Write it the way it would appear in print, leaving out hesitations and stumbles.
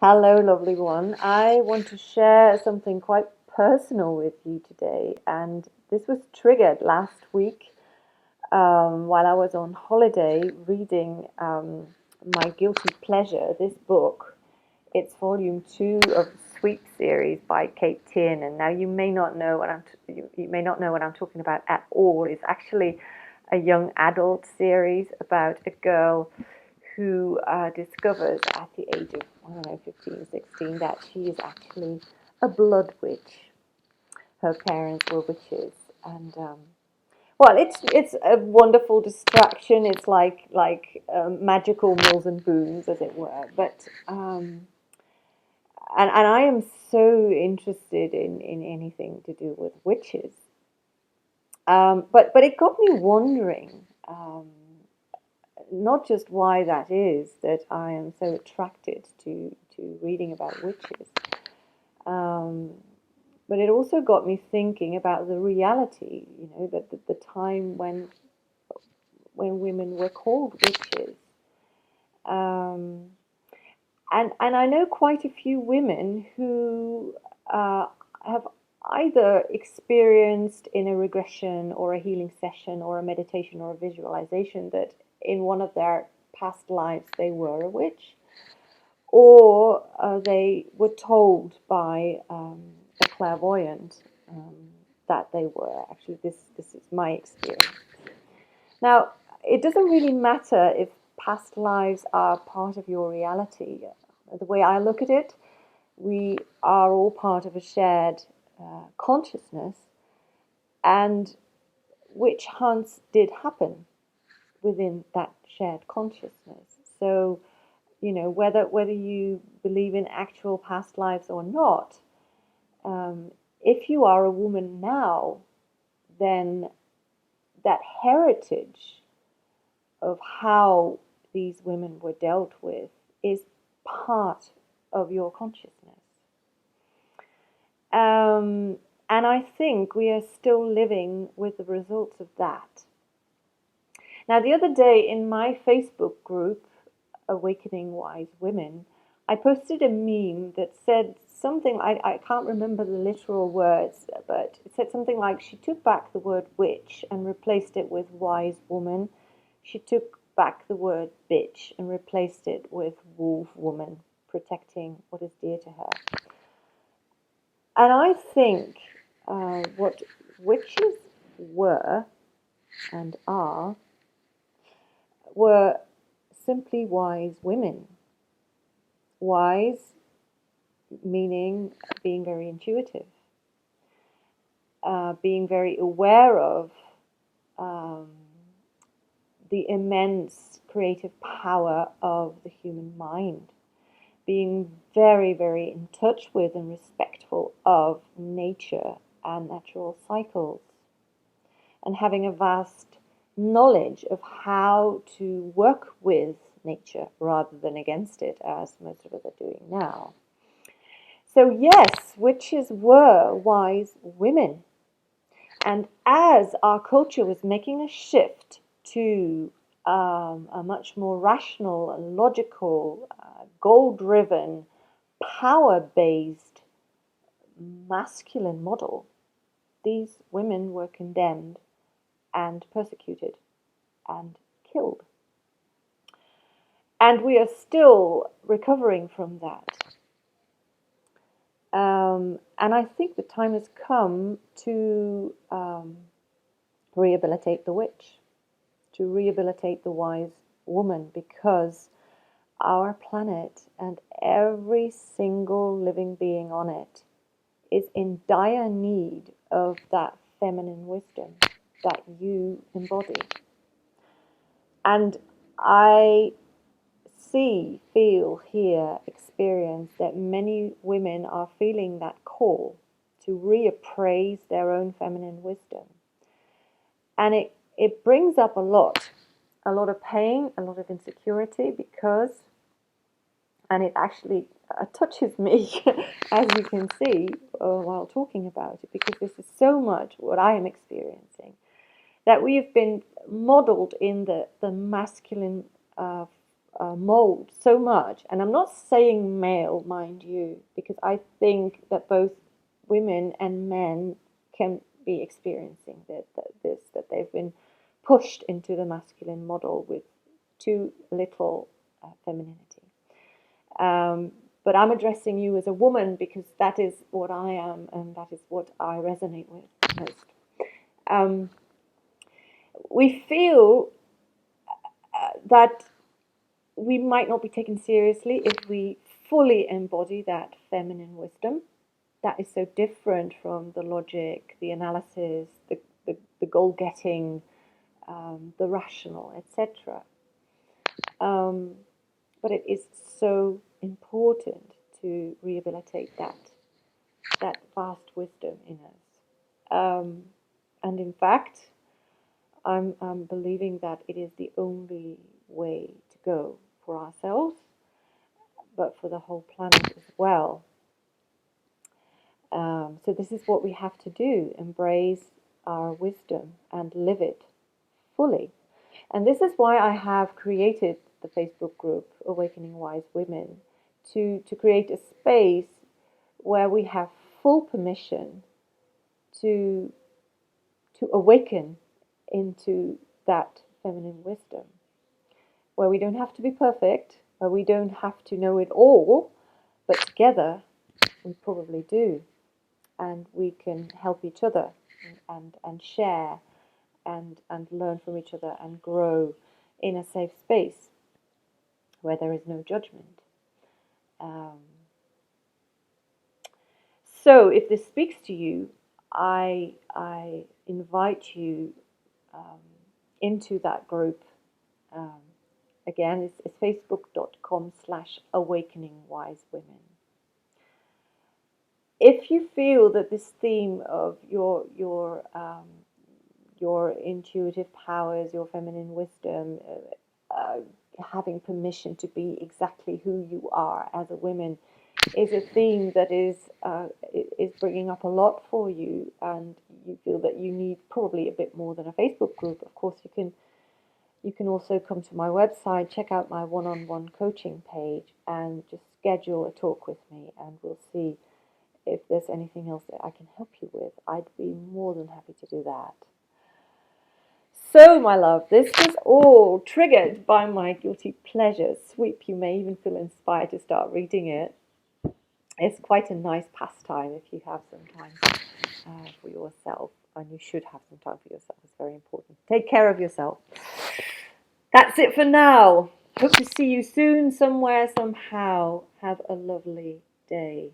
Hello, lovely one. I want to share something quite personal with you today. And this was triggered last week while I was on holiday reading my guilty pleasure, this book. It's volume two of the Sweep series by Kate Tiernan. Now, you may not know what you may not know what I'm talking about at all. It's actually a young adult series about a girl who discovers at the age of, I don't know, 15, 16, that she is actually a blood witch. Her parents were witches. And, well, it's a wonderful distraction. It's like magical mills and booms, as it were. And I am so interested in anything to do with witches. But it got me wondering, not just why that is that I am so attracted to reading about witches, um, but it also got me thinking about the reality, that the time when women were called witches. Um, and I know quite a few women who have either experienced in a regression or a healing session or a meditation or a visualization that in one of their past lives they were a witch, or they were told by a clairvoyant that they were. Actually, this is my experience. Now, it doesn't really matter if past lives are part of your reality. The way I look at it, we are all part of a shared consciousness, and witch hunts did happen within that shared consciousness. So, whether you believe in actual past lives or not, if you are a woman now, then that heritage of how these women were dealt with is part of your consciousness. And I think we are still living with the results of that. Now, the other day in my Facebook group, Awakening Wise Women, I posted a meme that said something, I can't remember the literal words, but it said something like, she took back the word witch and replaced it with wise woman. She took back the word bitch and replaced it with wolf woman, protecting what is dear to her. And I think what witches were and are were simply wise women. Wise meaning being very intuitive, being very aware of um, the immense creative power of the human mind, being very, very in touch with and respectful of nature and natural cycles, and having a vast knowledge of how to work with nature rather than against it, as most of us are doing now. So, yes, witches were wise women. And as our culture was making a shift to a much more rational, logical, goal-driven, power-based, masculine model, these women were condemned and persecuted and killed. And we are still recovering from that. And I think the time has come to rehabilitate the witch, to rehabilitate the wise woman, because our planet and every single living being on it is in dire need of that feminine wisdom that you embody. And I see, feel, hear, experience that many women are feeling that call to reappraise their own feminine wisdom. And it brings up a lot of pain, a lot of insecurity, because, and it actually touches me, as you can see while talking about it, because this is so much what I am experiencing, that we've been modeled in the masculine mold so much. And I'm not saying male, mind you, because I think that both women and men can be experiencing that they've been pushed into the masculine model with too little femininity. But I'm addressing you as a woman because that is what I am and that is what I resonate with most. We feel that we might not be taken seriously if we fully embody that feminine wisdom. That is so different from the logic, the analysis, the goal-getting, the rational, etc. But it is so important to rehabilitate that vast wisdom in us. And in fact, I'm believing that it is the only way to go for ourselves, but for the whole planet as well. So this is what we have to do, embrace our wisdom and live it fully. And this is why I have created the Facebook group, Awakening Wise Women, to create a space where we have full permission to awaken into that feminine wisdom, where we don't have to be perfect, where we don't have to know it all, but together we probably do. And we can help each other and share and learn from each other and grow in a safe space where there is no judgment. So if this speaks to you, I invite you into that group. Again, it's facebook.com/awakeningwisewomen. If you feel that this theme of your intuitive powers, your feminine wisdom, having permission to be exactly who you are as a woman, is a theme that is bringing up a lot for you, and you feel that you need probably a bit more than a Facebook group, of course you can also come to my website, check out my one-on-one coaching page, and just schedule a talk with me, and we'll see if there's anything else that I can help you with. I'd be more than happy to do that. So, my love, this was all triggered by my Guilty Pleasures sweep. You may even feel inspired to start reading it. It's quite a nice pastime if you have some time for yourself, and you should have some time for yourself. It's very important. Take care of yourself. That's it for now. Hope to see you soon, somewhere, somehow. Have a lovely day.